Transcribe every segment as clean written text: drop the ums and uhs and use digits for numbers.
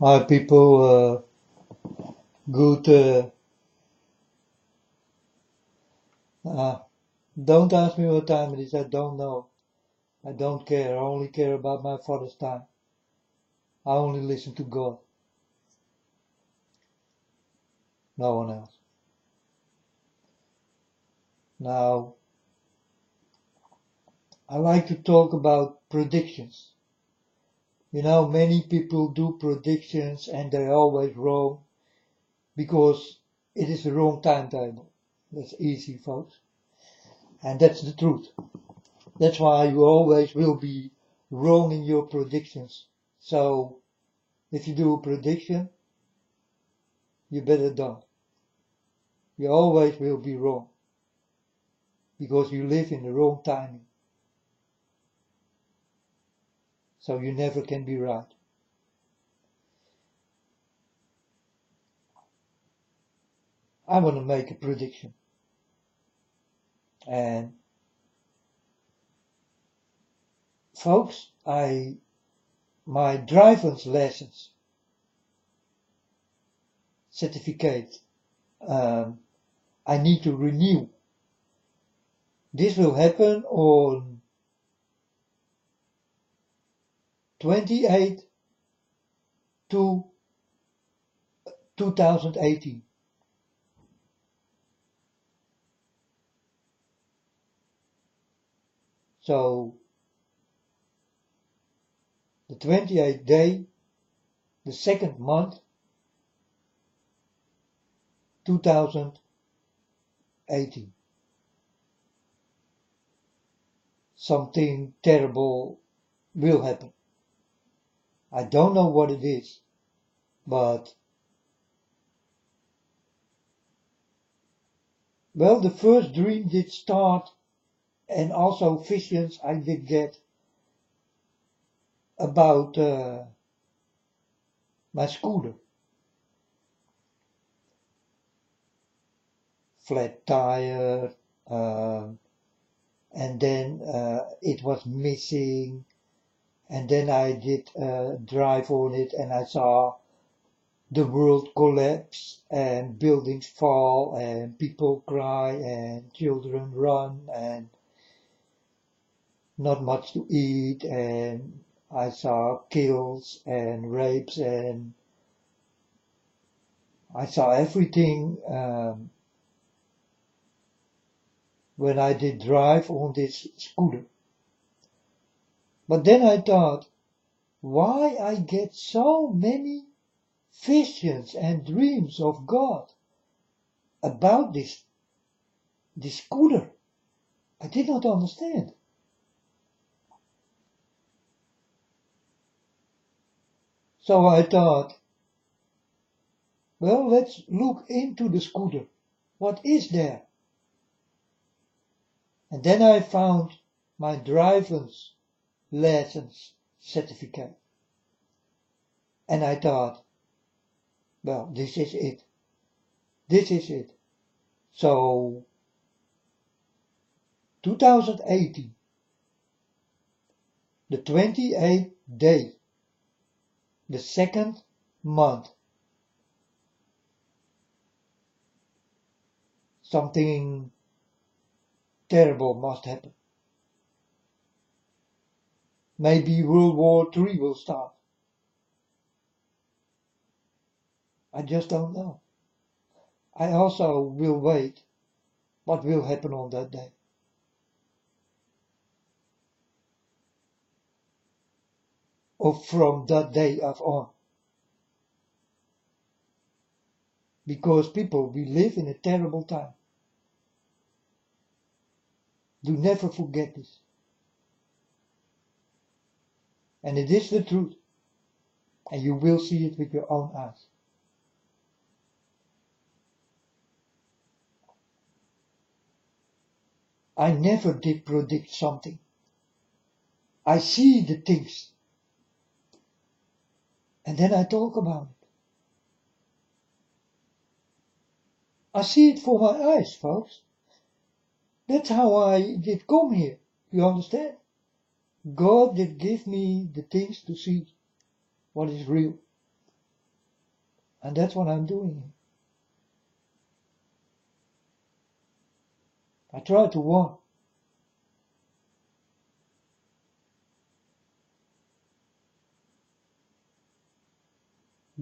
Hi people, good, uh, don't ask me what time it is, I don't know. I don't care, I only care about my father's time. I only listen to God, no one else. Now, I like to talk about predictions. Many people do predictions and they're always wrong because it is the wrong timetable. That's easy, folks. And that's the truth. That's why you always will be wrong in your predictions. So, if you do a prediction, you better don't. You always will be wrong because you live in the wrong timing. So you never can be right. I want to make a prediction. And folks, my driver's license certificate, I need to renew. This will happen on 28 to 2018. So the 28th day, the second month, 2018. Something terrible will happen. I don't know what it is, but well, the first dream did start and also visions I did get about my scooter. Flat tire, and then it was missing, and then I did drive on it and I saw the world collapse and buildings fall and people cry and children run and not much to eat, and I saw kills and rapes and I saw everything when I did drive on this scooter. But then I thought, why I get so many visions and dreams of God about this scooter? I did not understand. So I thought, well, let's look into the scooter. What is there? And then I found my driver's license certificate. And I thought, well, this is it. This is it. So, 2018, the 28th day, the second month, something terrible must happen. Maybe World War III will start. I just don't know. I also will wait what will happen on that day. Or from that day on. Because people, we live in a terrible time. Do never forget this. And it is the truth. And you will see it with your own eyes. I never did predict something. I see the things. And then I talk about it. I see it for my eyes, folks. That's how I did come here. You understand? God did give me the things to see what is real. And that's what I'm doing. I try to warn.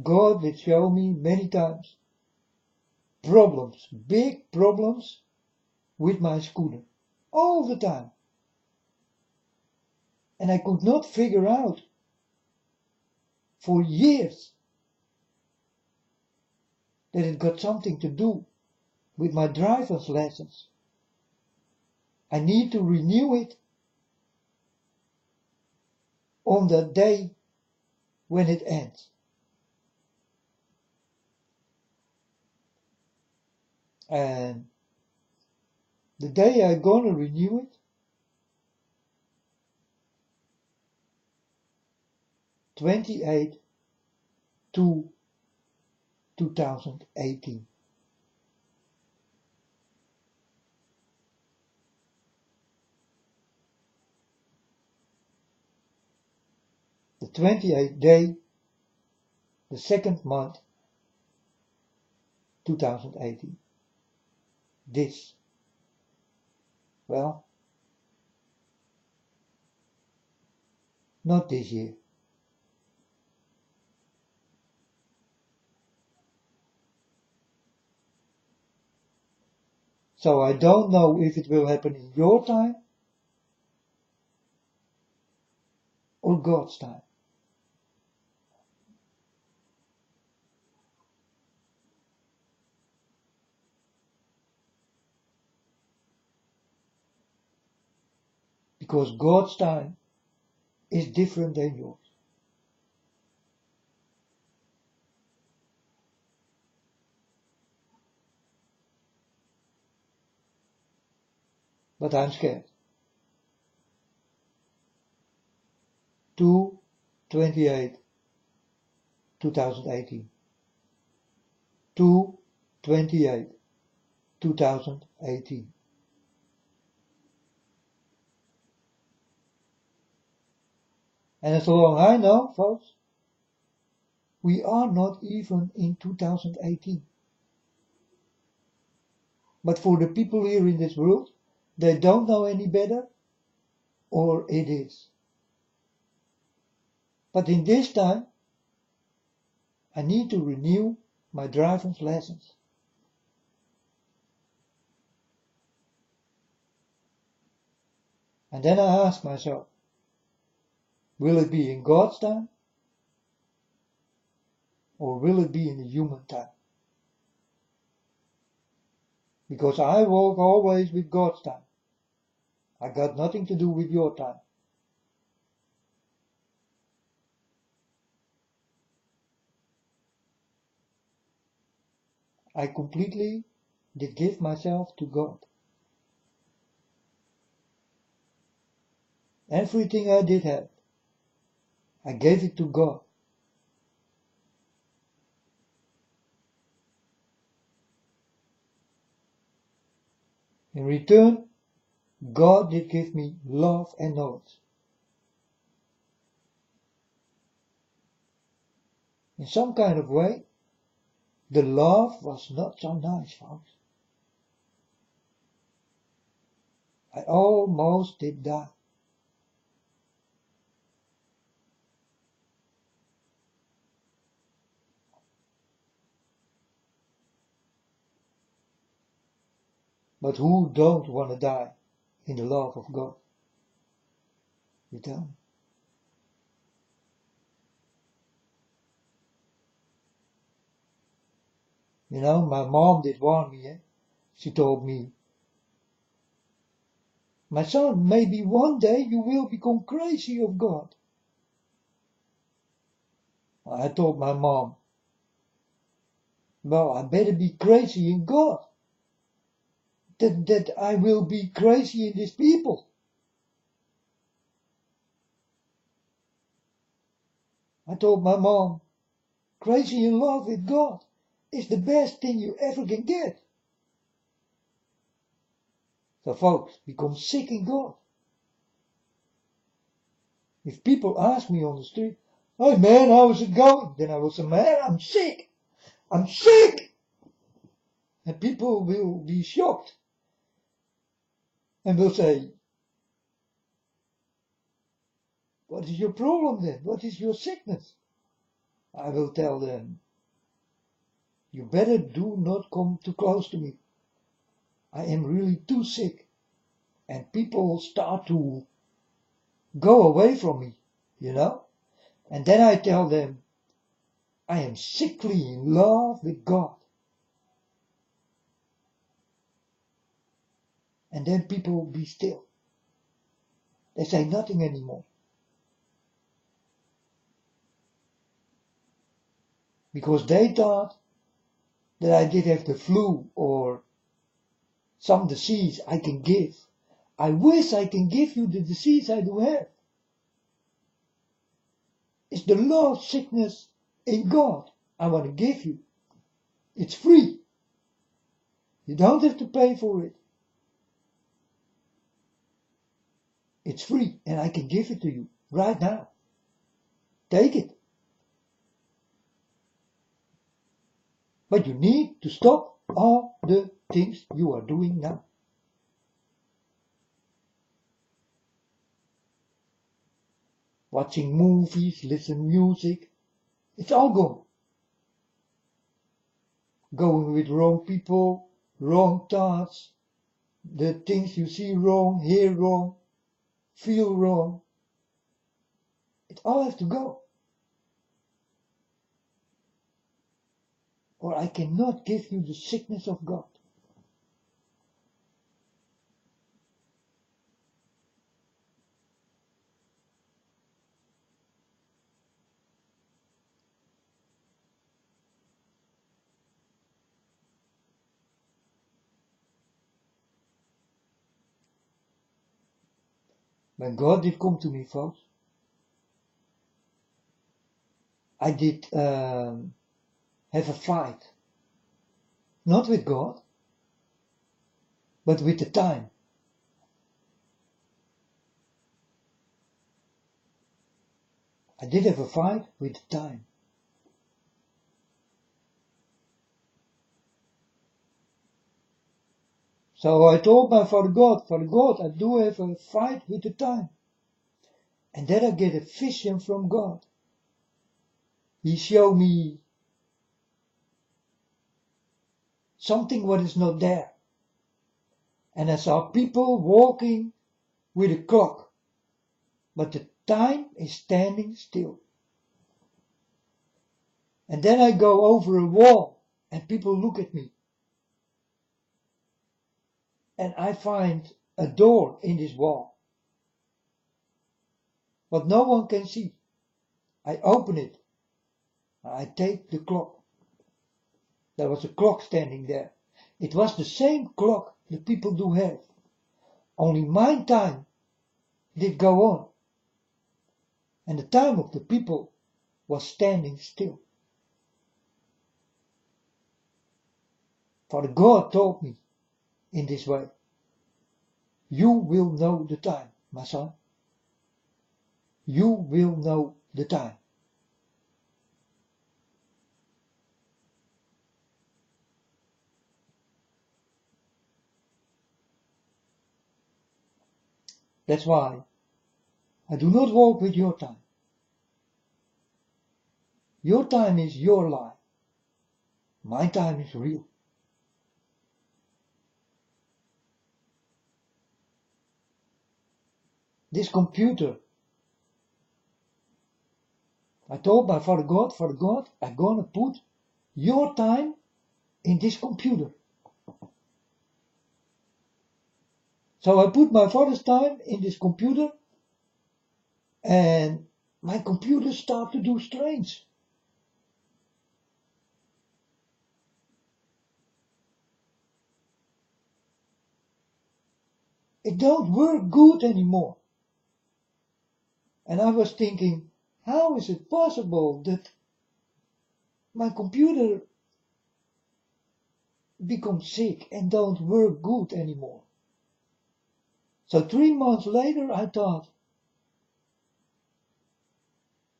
God did show me many times problems, big problems with my scooter. All the time. And I could not figure out for years that it got something to do with my driver's lessons. I need to renew it on the day when it ends. And the day I'm gonna renew it, 28/2/2018. The 28th day, the second month, 2018. This, well, not this year. So I don't know if it will happen in your time or God's time. Because God's time is different than yours. But I'm scared. 2/28/2018. 2/28/2018. And as long as I know, folks, we are not even in 2018. But for the people here in this world, they don't know any better, or it is. But in this time, I need to renew my driver's lessons. And then I ask myself, will it be in God's time? Or will it be in the human time? Because I walk always with God's time. I got nothing to do with your time. I completely did give myself to God. Everything I did have, I gave it to God. In return, God did give me love and knowledge. In some kind of way, the love was not so nice, folks. I almost did die. But who don't want to die in the love of God? You don't. You know, my mom did warn me. She told me, my son, maybe one day you will become crazy of God. I told my mom, well, I better be crazy in God. That I will be crazy in these people. I told my mom, crazy in love with God is the best thing you ever can get. So folks, become sick in God. If people ask me on the street, hey man, how is it going? Then I will say, man, I'm sick. I'm sick. And people will be shocked and will say, what is your problem then? What is your sickness? I will tell them, you better do not come too close to me. I am really too sick. And people start to go away from me, you know. And then I tell them, I am sickly in love with God. And then people be still. They say nothing anymore. Because they thought that I did have the flu or some disease I can give. I wish I can give you the disease I do have. It's the Lord's sickness in God I want to give you. It's free. You don't have to pay for it. It's free and I can give it to you right now. Take it. But you need to stop all the things you are doing now. Watching movies, listen music, it's all gone. Going with wrong people, wrong thoughts, the things you see wrong, hear wrong, feel wrong. It all has to go. Or I cannot give you the sickness of God. When God did come to me, folks, I did have a fight. Not with God, but with the time. I did have a fight with the time. So I told my Father God, I do have a fight with the time. And then I get a vision from God. He showed me something what is not there. And I saw people walking with a clock. But the time is standing still. And then I go over a wall and people look at me. And I find a door in this wall. But no one can see. I open it. I take the clock. There was a clock standing there. It was the same clock the people do have. Only my time did go on. And the time of the people was standing still. Father God told me in this way, you will know the time, my son. You will know the time. That's why I do not walk with your time. Your time is your life. My time is real. This computer, I told my Father God, I'm gonna put your time in this computer. So I put my father's time in this computer and my computer started to do strange. It don't work good anymore. And I was thinking, how is it possible that my computer becomes sick and don't work good anymore? So 3 months later I thought,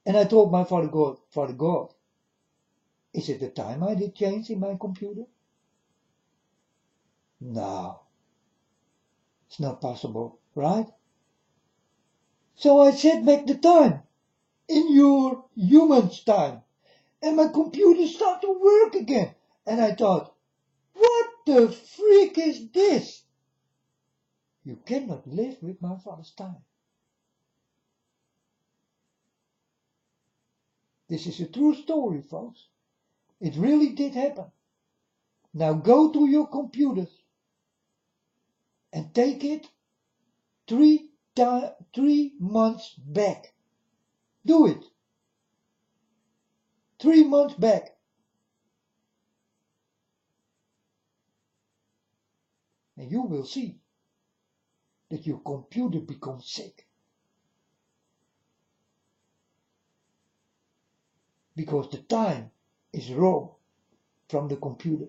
and I told my Father God, Is it the time I did change in my computer? No, it's not possible, right? So I set back the time in your human's time, and my computer started to work again. And I thought, what the freak is this? You cannot live with my father's time. This is a true story, folks. It really did happen. Now go to your computers and take it 3 months back. Do it. 3 months back. And you will see that your computer becomes sick. Because the time is wrong from the computer.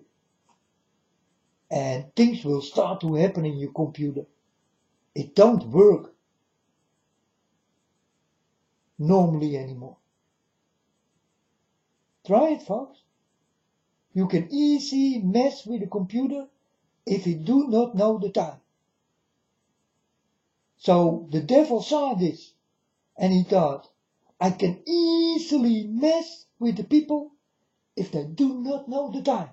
And things will start to happen in your computer. It don't work normally anymore. Try it, folks. You can easily mess with a computer if you do not know the time. So the devil saw this and he thought, I can easily mess with the people if they do not know the time.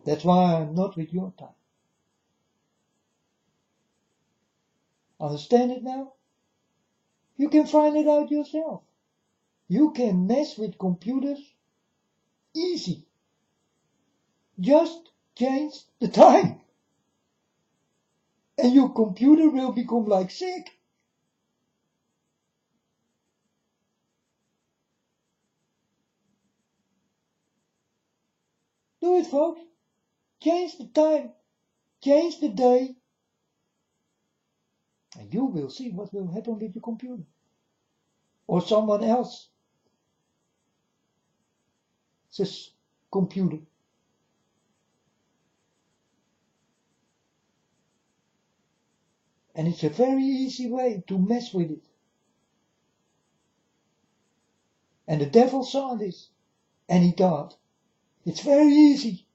That's why I'm not with your time. Understand it now? You can find it out yourself. You can mess with computers easy. Just change the time. And your computer will become like sick. Do it, folks. Change the time. Change the day. And you will see what will happen with your computer. Or someone else's computer. And it's a very easy way to mess with it. And the devil saw this. And he thought, it's very easy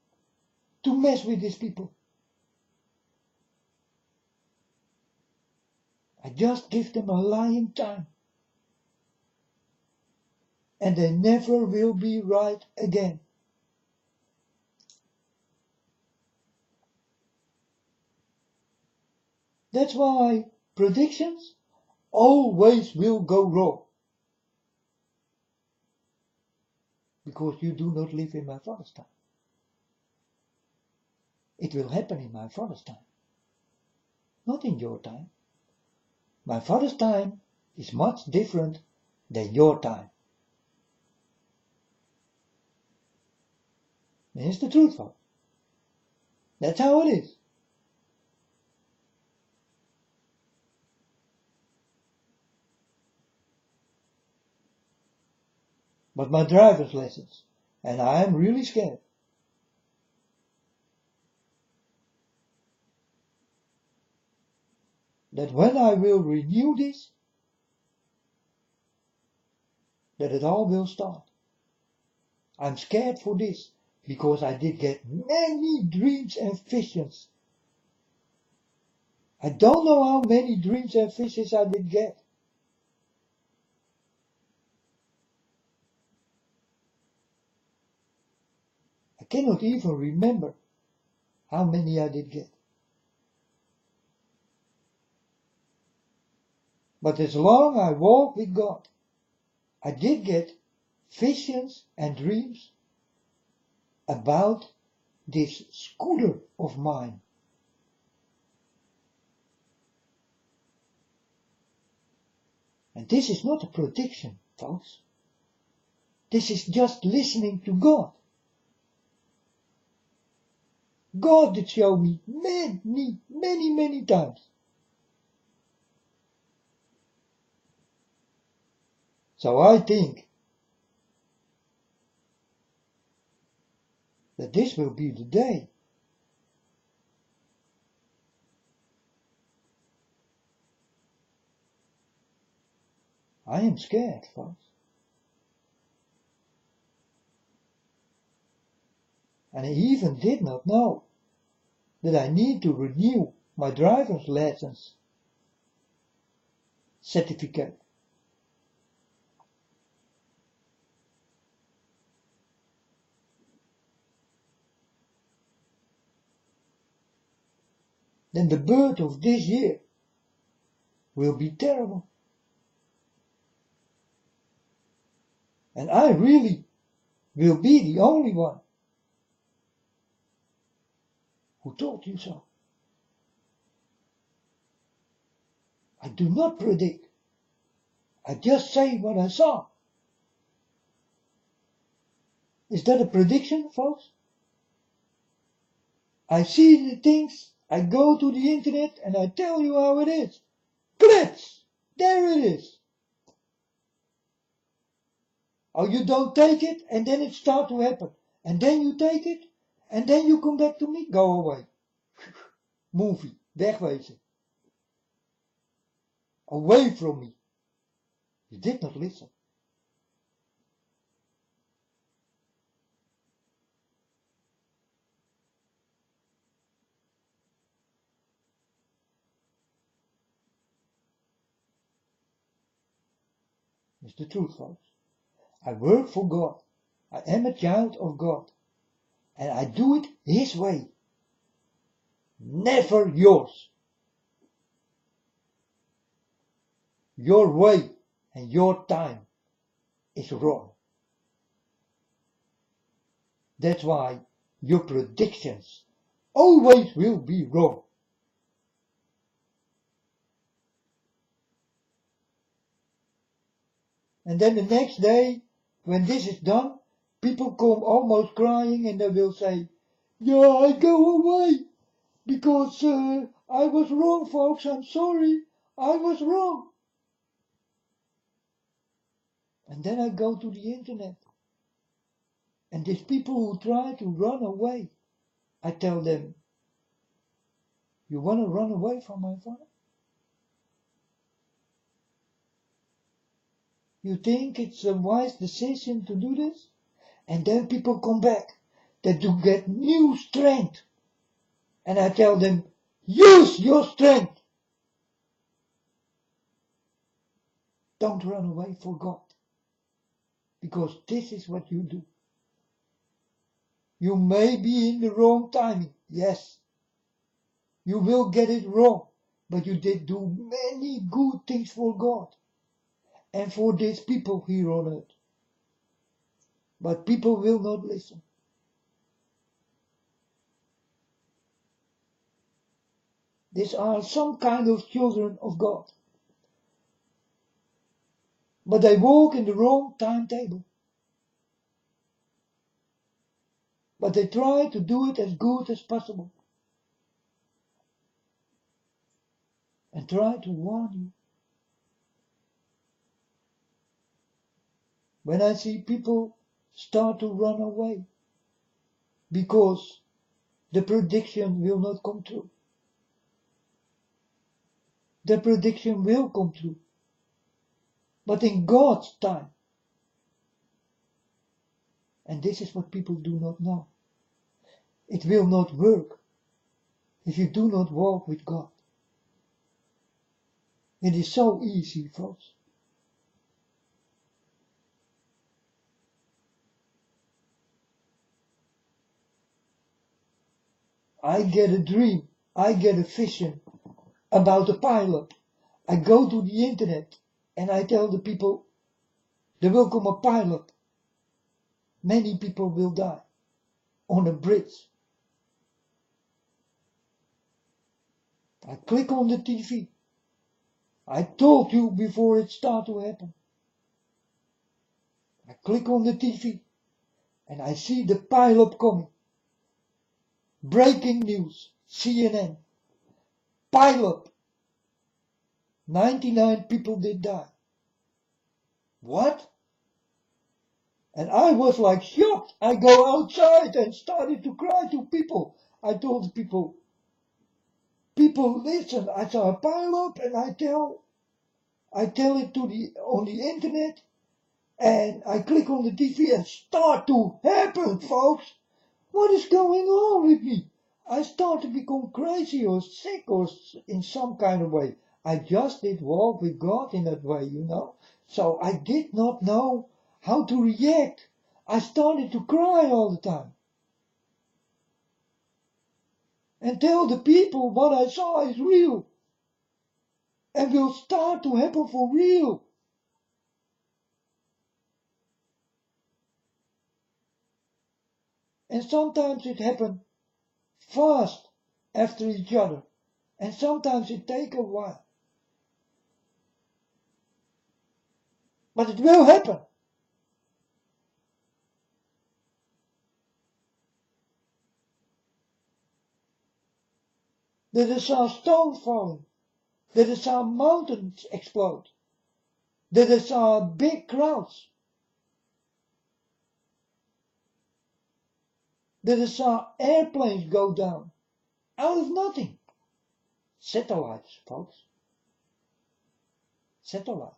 to mess with these people. I just give them a lying time. And they never will be right again. That's why predictions always will go wrong. Because you do not live in my father's time. It will happen in my father's time. Not in your time. My father's time is much different than your time. And it's the truth, folks. That's how it is. But my driver's lessons, and I am really scared. That when I will renew this, that it all will start. I'm scared for this, because I did get many dreams and visions. I don't know how many dreams and visions I did get. I cannot even remember how many I did get. But as long as I walk with God, I did get visions and dreams about this scooter of mine. And this is not a prediction, folks. This is just listening to God. God did show me many times. So I think that this will be the day. I am scared, folks. And I even did not know that I need to renew my driver's license certificate. Then the birth of this year will be terrible. And I really will be the only one who told you so. I do not predict. I just say what I saw. Is that a prediction, folks? I see the things, I go to the internet and I tell you how it is. Klits! There it is. Oh, you don't take it and then it starts to happen. And then you take it and then you come back to me. Go away. Movie. Wegwezen. Away from me. You did not listen. It's the truth, folks. I work for God. I am a child of God. And I do it His way. Never yours. Your way and your time is wrong. That's why your predictions always will be wrong. And then the next day, when this is done, people come almost crying and they will say, yeah, I go away because I was wrong, folks. I'm sorry. I was wrong. And then I go to the internet. And these people who try to run away, I tell them, you want to run away from my Father? You think it's a wise decision to do this? And then people come back that to get new strength. And I tell them, use your strength. Don't run away for God. Because this is what you do. You may be in the wrong timing, yes. You will get it wrong, but you did do many good things for God and for these people here on earth. But people will not listen. These are some kind of children of God. But they walk in the wrong timetable. But they try to do it as good as possible. And try to warn you. When I see people start to run away because the prediction will not come true. The prediction will come true. But in God's time. And this is what people do not know. It will not work if you do not walk with God. It is so easy, folks. I get a dream, I get a vision about a pilot. I go to the internet and I tell the people, there will come a pilot. Many people will die on a bridge. I click on the TV. I told you before it started to happen. I click on the TV and I see the pilot coming. Breaking news, CNN. Pilot. 99 people did die. What? And I was like shocked. I go outside and started to cry to people. I told the people listen, I saw a pilot and I tell I tell it on the internet, and I click on the TV and start to happen, folks. What is going on with me? I start to become crazy or sick or in some kind of way. I just did walk with God in that way, So I did not know how to react. I started to cry all the time. And tell the people what I saw is real. And will start to happen for real. And sometimes it happened fast after each other. And sometimes it take a while. But it will happen. That I saw stones falling. That I saw mountains explode. That I saw big crowds. That I saw airplanes go down. Out of nothing. Satellites, folks. Satellites.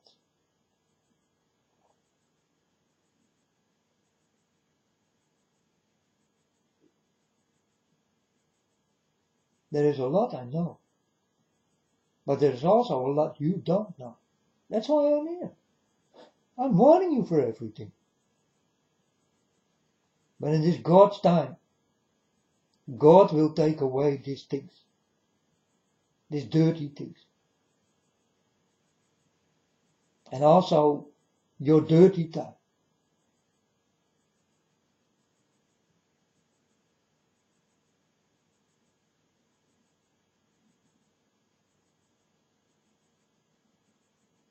There is a lot I know. But there's also a lot you don't know. That's why I'm here. I'm warning you for everything. But it is God's time. God will take away these things. These dirty things. And also your dirty time.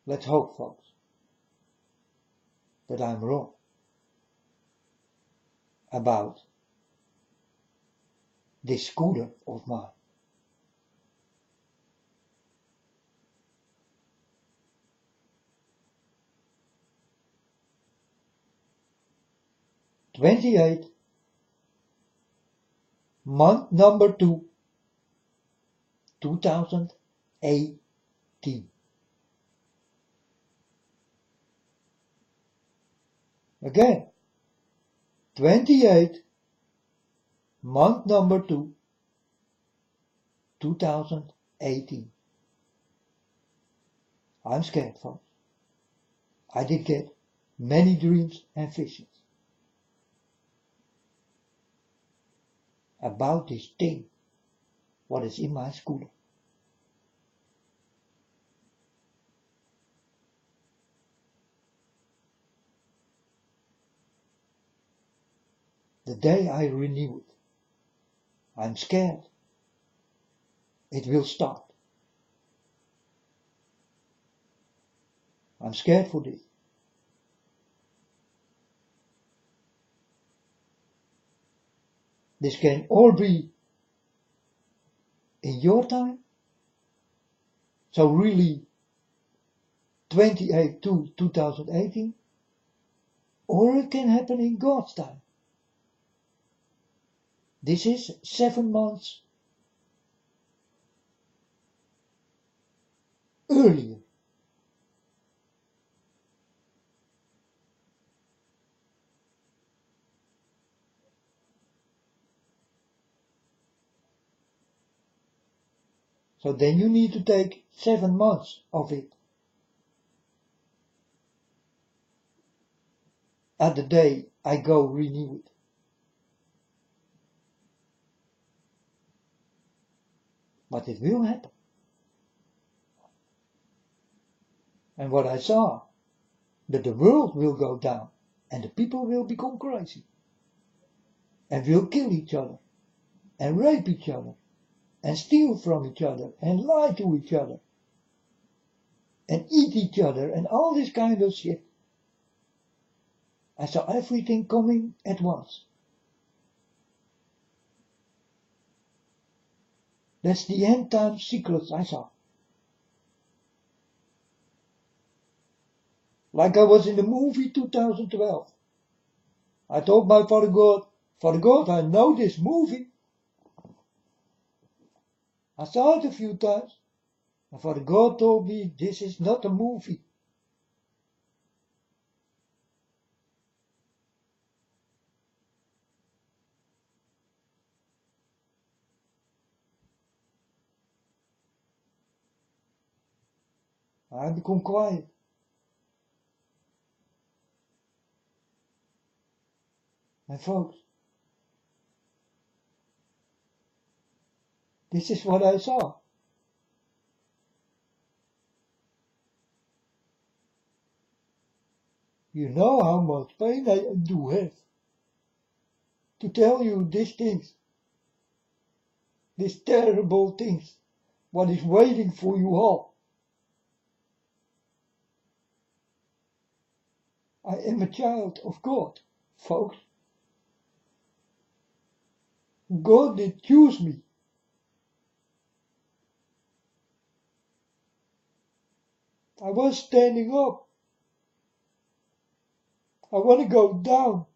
Let's hope, folks, that I'm wrong about this scooter of mine. '28, month number 2, 2018. Again, 28, month number 2, 2018. I'm scared, folks. I did get many dreams and visions about this thing, what is in my scooter. The day I renew it, I'm scared it will start. I'm scared for this. This can all be in your time. So really 28/2/2018, or it can happen in God's time. This is 7 months earlier. So then you need to take 7 months of it. At the day I go renew it. But it will happen. And what I saw, that the world will go down and the people will become crazy and will kill each other and rape each other and steal from each other and lie to each other and eat each other and all this kind of shit. I saw everything coming at once. That's the end time cycles I saw. Like I was in the movie 2012. I told my Father God, I know this movie. I saw it a few times. And Father God told me, this is not a movie. I become quiet. And folks, this is what I saw. You know how much pain I do have to tell you these things, these terrible things, what is waiting for you all. I am a child of God, folks. God did choose me. I was standing up. I want to go down.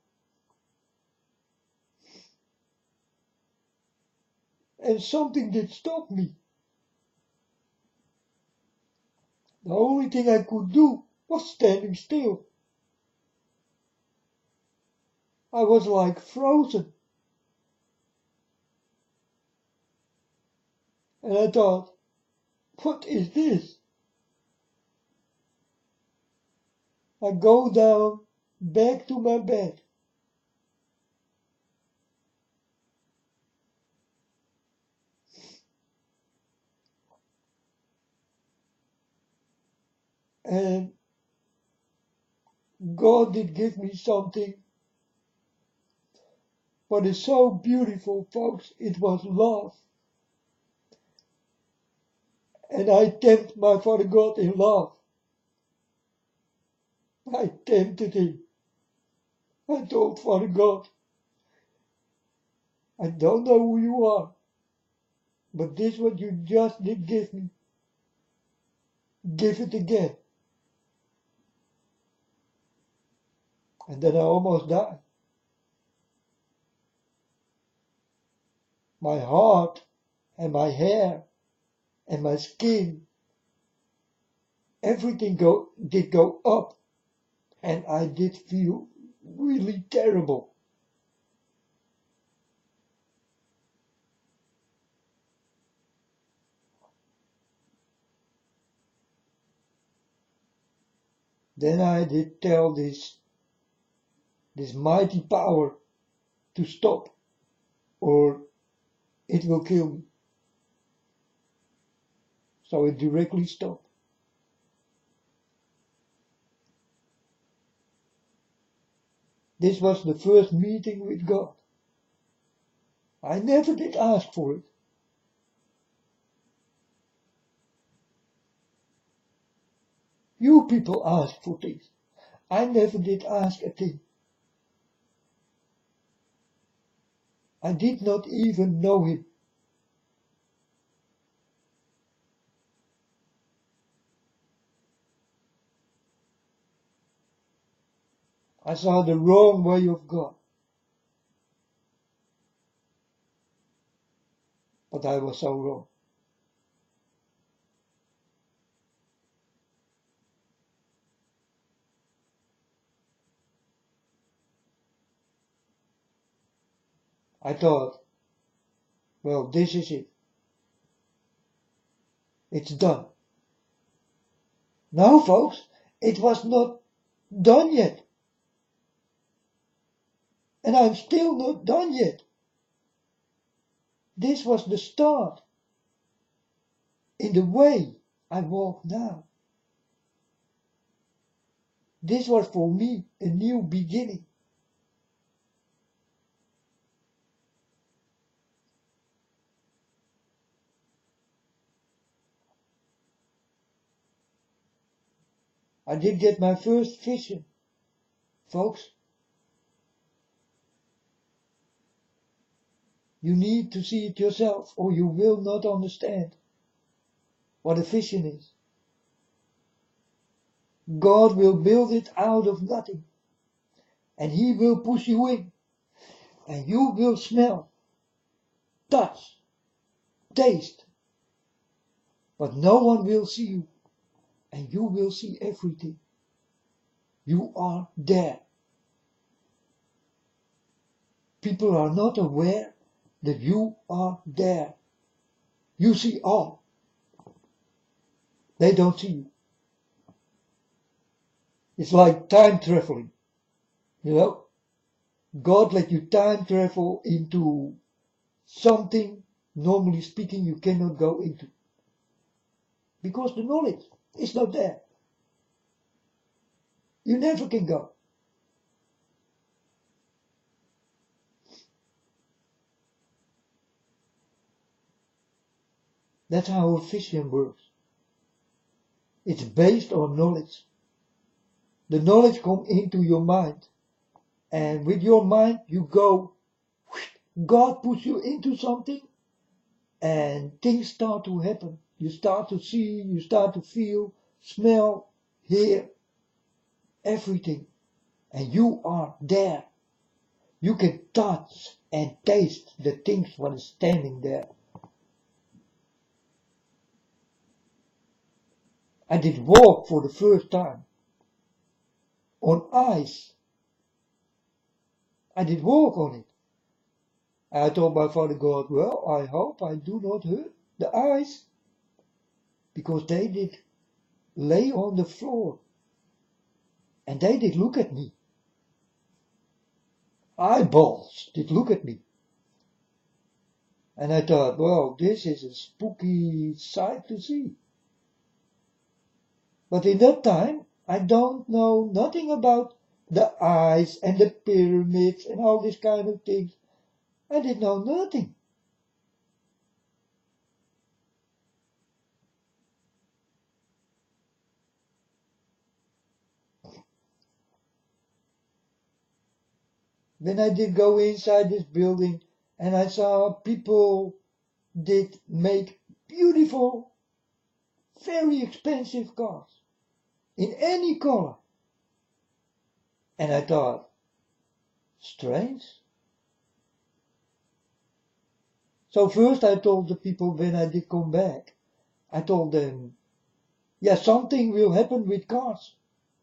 And something did stop me. The only thing I could do was standing still. I was like frozen. And I thought, what is this? I go down, back to my bed. And God did give me something. What is so beautiful, folks, it was love. And I tempted my Father God in love. I tempted him. I told Father God, I don't know who you are, but this what you just did give me. Give it again. And then I almost died. My heart and my hair and my skin, everything did go up, and I did feel really terrible. Then I did tell this mighty power to stop, or it will kill me. So it directly stopped. This was the first meeting with God. I never did ask for it. You people ask for things. I never did ask a thing. I did not even know him. I saw the wrong way of God. But I was so wrong. I thought, well, this is it. It's done. No, folks, it was not done yet. And I'm still not done yet. This was the start in the way I walk now. This was for me a new beginning. I did get my first vision, folks. You need to see it yourself or you will not understand what a vision is. God will build it out of nothing. And he will push you in. And you will smell, touch, taste But no one will see you, and you will see everything. You are there. People are not aware that you are there. You see all. They don't see you. It's like time traveling. You know? God let you time travel into something, normally speaking, you cannot go into. Because the knowledge is not there. You never can go. That's how a vision works. It's based on knowledge. The knowledge comes into your mind. And with your mind you go, God puts you into something and things start to happen. You start to see, you start to feel, smell, hear, everything. And you are there. You can touch and taste the things what is standing there. I did walk for the first time on ice. I did walk on it. I told my Father God, well, I hope I do not hurt the ice, because they did lay on the floor and they did look at me. Eyeballs did look at me. And I thought, well, this is a spooky sight to see. But in that time, I don't know nothing about the ice and the pyramids and all these kind of things. I did know nothing. Then I did go inside this building and I saw people did make beautiful, very expensive cars in any color. And I thought, strange. So first I told the people when I did come back, I told them, yeah, something will happen with cars.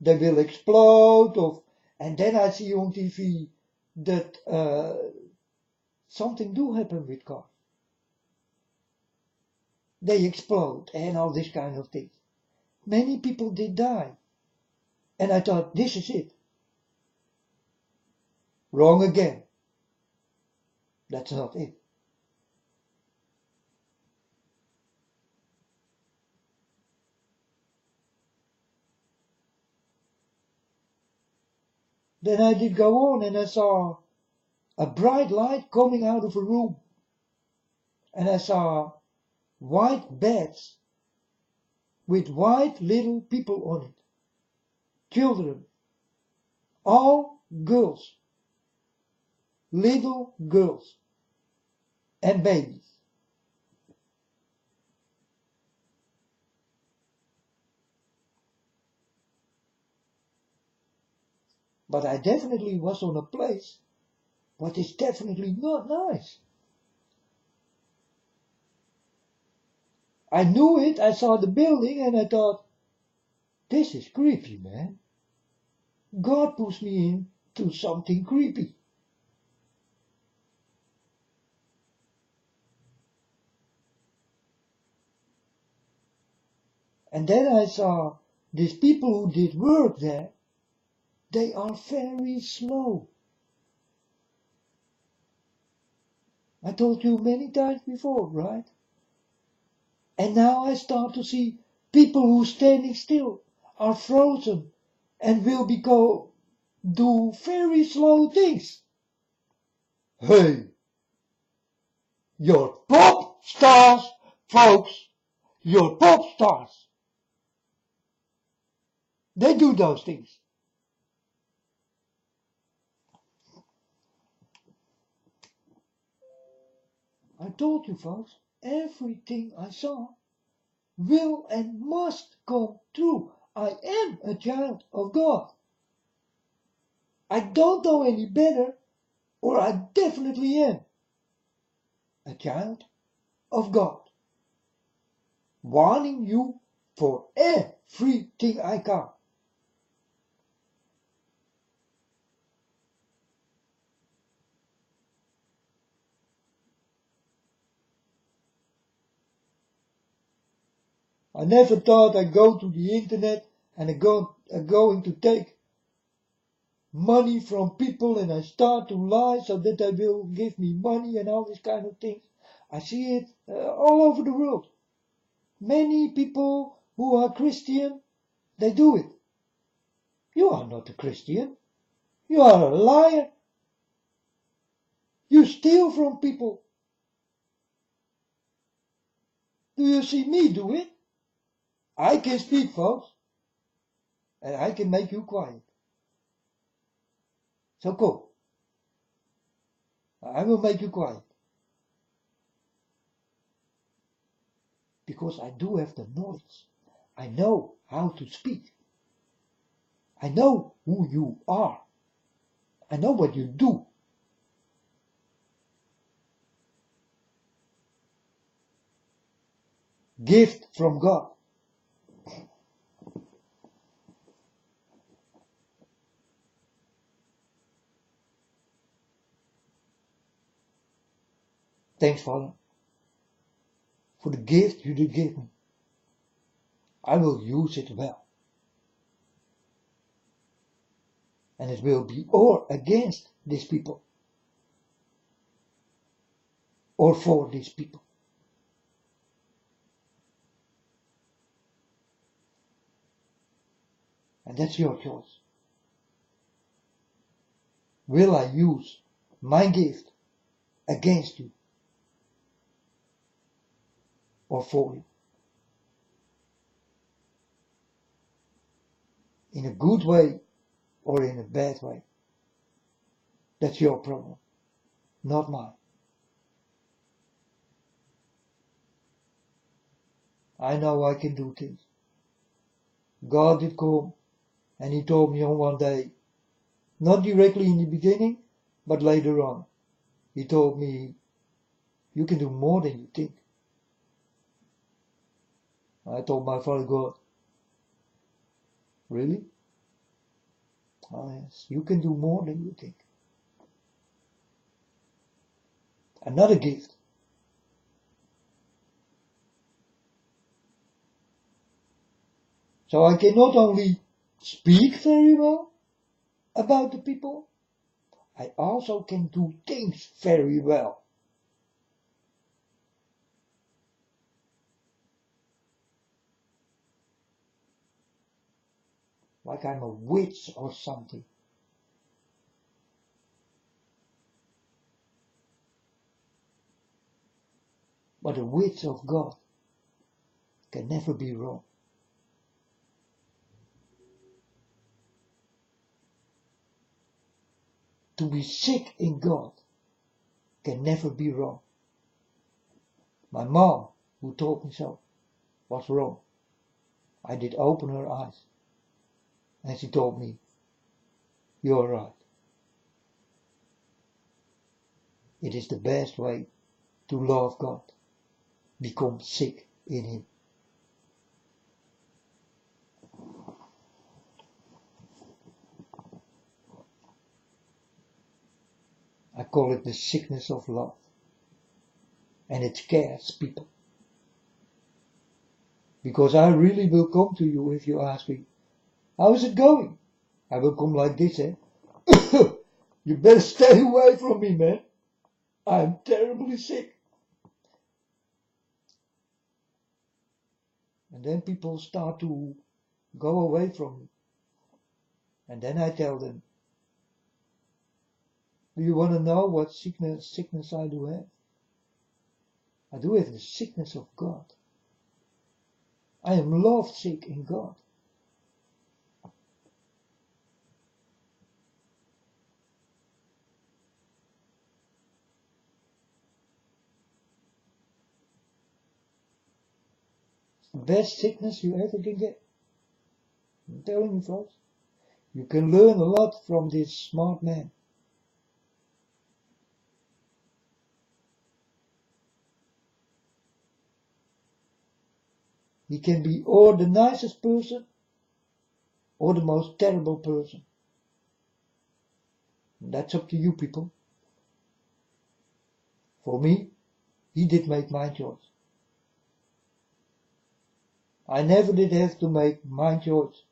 They will explode and then I see on TV that something do happen with cars. They explode and all this kind of things. Many people did die. And I thought, this is it. Wrong again. That's not it. Then I did go on and I saw a bright light coming out of a room. And I saw white beds with white little people on it. Children. All girls. Little girls. And babies. But I definitely was on a place what is definitely not nice. I knew it, I saw the building and I thought, this is creepy, man. God puts me into something creepy. And then I saw these people who did work there, they are very slow. I told you many times before, right? And now I start to see people who standing still are frozen and will do very slow things. Hey, you're pop stars, folks. You're pop stars. They do those things. I told you, folks, everything I saw will and must come true. I am a child of God. I don't know any better, or I definitely am a child of God. warning you for everything I can. I never thought I'd go to the internet and I'm going to take money from people and I start to lie so that they will give me money and all these kind of things. I see it all over the world. Many people who are Christian, they do it. You are not a Christian. You are a liar. You steal from people. Do you see me do it? I can speak, folks, and I can make you quiet. So come. I will make you quiet. Because I do have the knowledge. I know how to speak. I know who you are. I know what you do. Gift from God. Thanks, Father, for the gift you did give me. I will use it well. And it will be or against these people. Or for these people. And that's your choice. Will I use my gift against you? Or for you? In a good way or in a bad way? That's your problem, not mine. I know I can do things. God did come and he told me on one day, not directly in the beginning, but later on. He told me, you can do more than you think. I told my Father God, really? Oh yes, you can do more than you think. Another gift. So I can not only speak very well about the people, I also can do things very well. Like I'm a witch or something. But the witch of God can never be wrong. To be sick in God can never be wrong. My mom, who told me so, was wrong. I did open her eyes. And she told me, you're right. It is the best way to love God. Become sick in Him. I call it the sickness of love. And it scares people. Because I really will come to you if you ask me, how is it going? I will come like this, eh? You better stay away from me, man. I'm terribly sick. And then people start to go away from me. And then I tell them, do you want to know what sickness I do have? I do have the sickness of God. I am love sick in God. It's the best sickness you ever can get. I'm telling you, folks. You can learn a lot from this smart man. He can be or the nicest person or the most terrible person. And that's up to you people. For me, he did make my choice. I never did have to make my choice.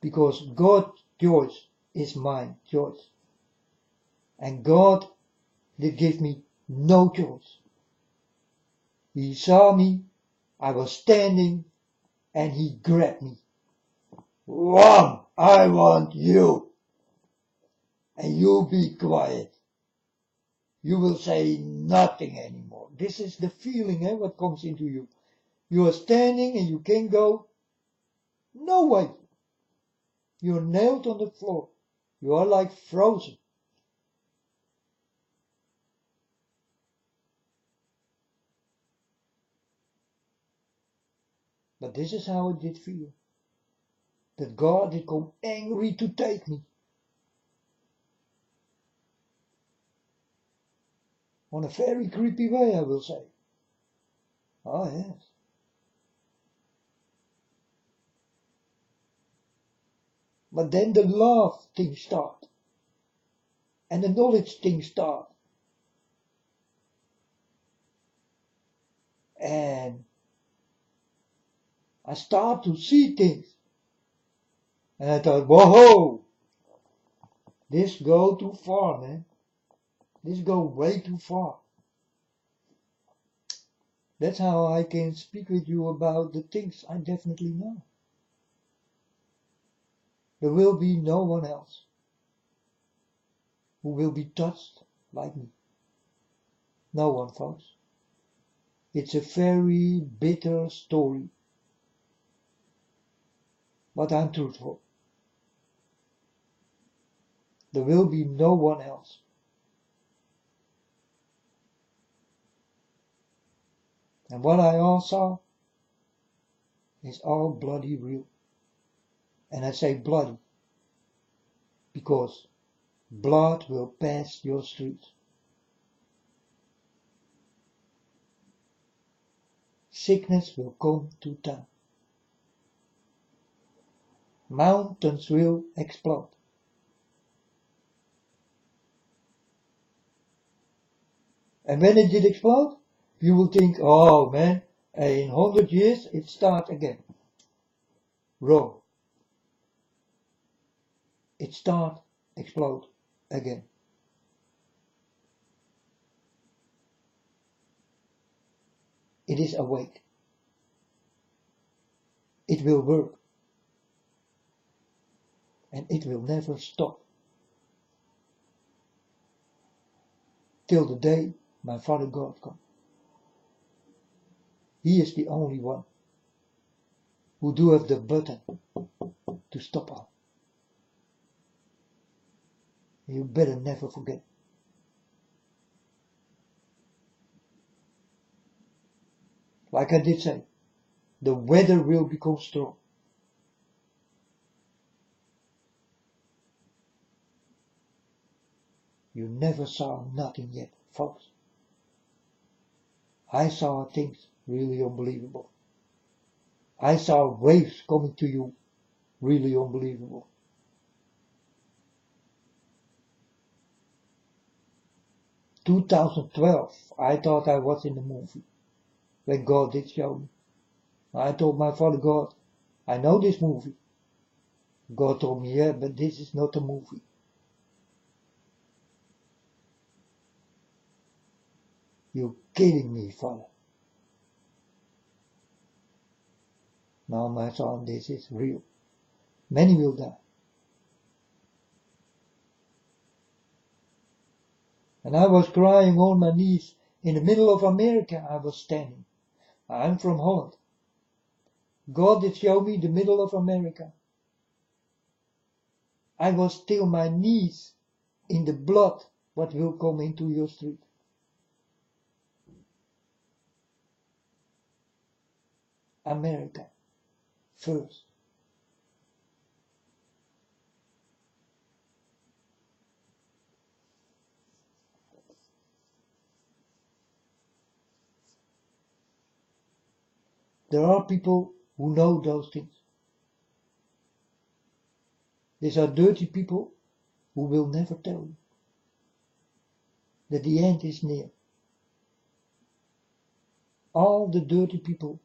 Because God's choice is my choice. And God did give me no choice. He saw me, I was standing, and he grabbed me. Wham! I want you. And you be quiet. You will say nothing anymore. This is the feeling, what comes into you. You are standing and you can go no way. You're nailed on the floor. You are like frozen. But this is how it did feel. That God did come angry to take me. On a very creepy way, I will say. Oh yes. But then the love thing start. And the knowledge thing start. And I start to see things. And I thought, whoa, this go too far, man. This go way too far. That's how I can speak with you about the things I definitely know. There will be no one else who will be touched like me. No one, folks. It's a very bitter story. But I'm truthful. There will be no one else. And what I all saw is all bloody real. And I say bloody because blood will pass your streets. Sickness will come to town. Mountains will explode. And when it did explode, you will think, oh man, in 100 years it starts again. Wrong. It starts, explode again. It is awake. It will work. And it will never stop. Till the day my Father God comes. He is the only one who do have the button to stop all. You better never forget. Like I did say, the weather will become strong. You never saw nothing yet, folks. I saw things really unbelievable. I saw waves coming to you, really unbelievable. 2012, I thought I was in the movie, when God did show me. I told my Father God, I know this movie. God told me, yeah, but this is not a movie. You're kidding me, Father. No, my son, this is real. Many will die. And I was crying on my knees. In the middle of America I was standing. I'm from Holland. God did show me the middle of America. I was still my knees in the blood what will come into your street. America first. there are people who know those things. These are dirty people who will never tell you that the end is near. All the dirty people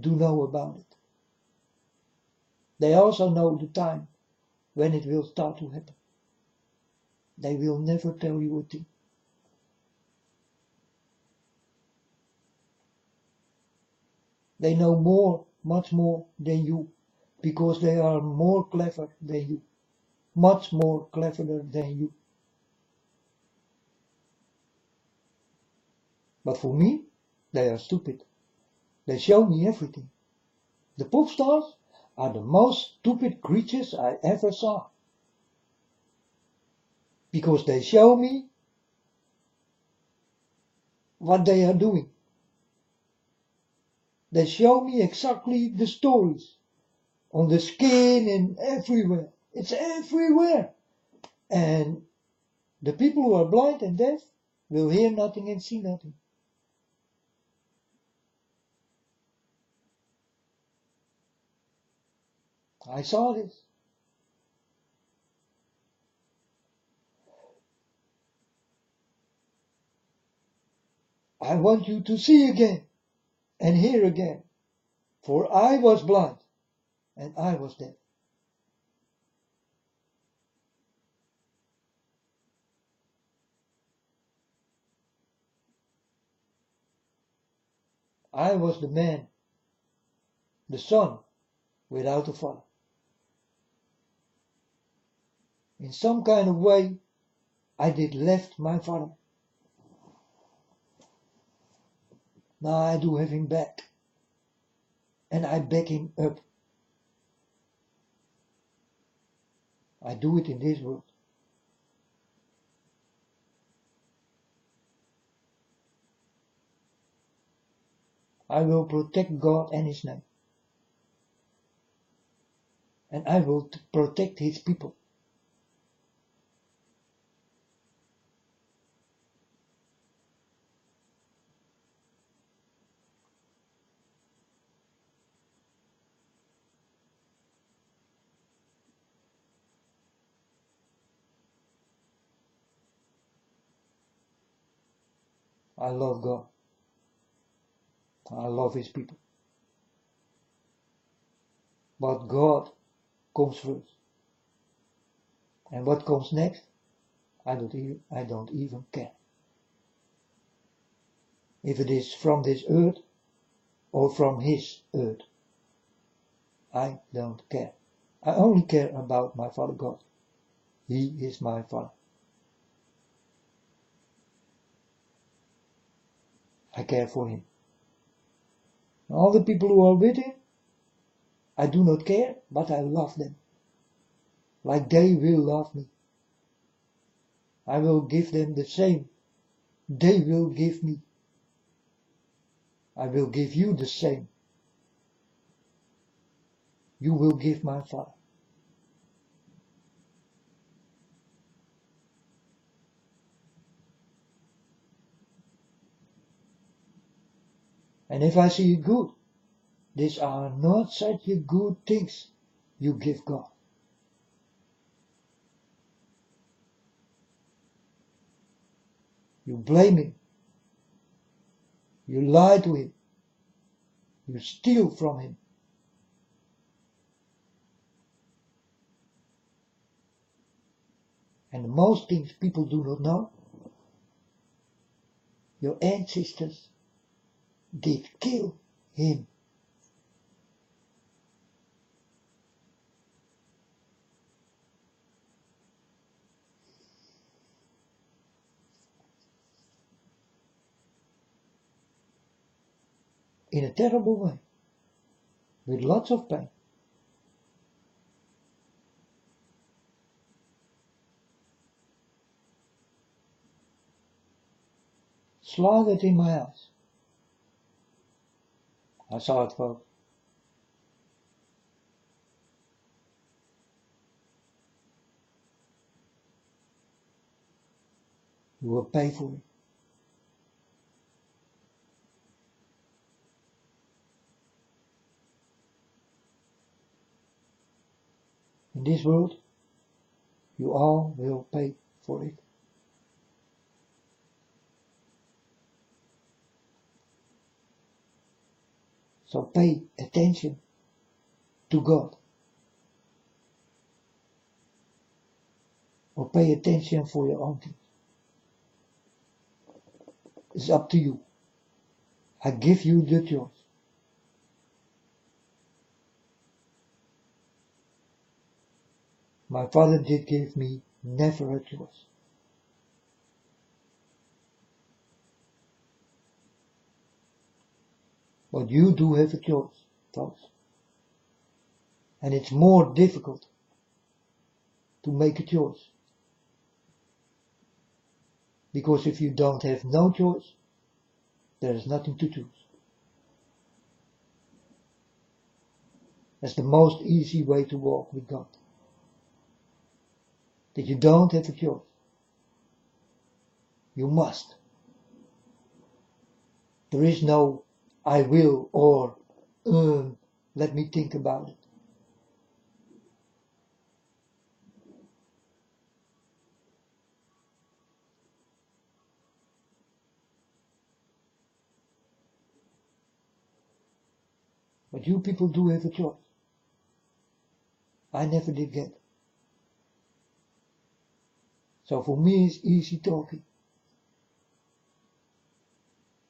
do know about it. They also know the time when it will start to happen. They will never tell you a thing. They know more, much more than you, because they are more clever than you, much more cleverer than you. But for me, they are stupid. They show me everything. The pop stars are the most stupid creatures I ever saw. Because they show me what they are doing. They show me exactly the stories on the skin and everywhere. It's everywhere. And the people who are blind and deaf will hear nothing and see nothing. I saw this. I want you to see again and hear again. For I was blind and I was deaf. I was the man, the son without a father. In some kind of way, I did left my father. Now I do have him back. And I back him up. I do it in this world. I will protect God and His name. And I will protect His people. I love God. I love His people. But God comes first. And what comes next, I don't even care. If it is from this earth or from His earth, I don't care. I only care about my Father God. He is my Father. I care for Him. All the people who are with Him, I do not care, but I love them. Like they will love me. I will give them the same they will give me. I will give you the same. You will give my Father. And if I see it good, these are not such a good things you give God. You blame Him. You lie to Him. You steal from Him. And the most things people do not know, your ancestors did kill Him. In a terrible way. With lots of pain. Slaughtered in my eyes. I saw it, folks. You will pay for it. In this world, you all will pay for it. So pay attention to God. Or pay attention for your own things. It's up to you. I give you the choice. My father did give me never a choice. But you do have a choice, folks. And it's more difficult to make a choice. Because if you don't have no choice, there is nothing to choose. That's the most easy way to walk with God. That you don't have a choice. You must. There is no I will or let me think about it. But you people do have a choice. I never did get. So for me it's easy talking.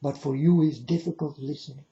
But for you it's difficult listening.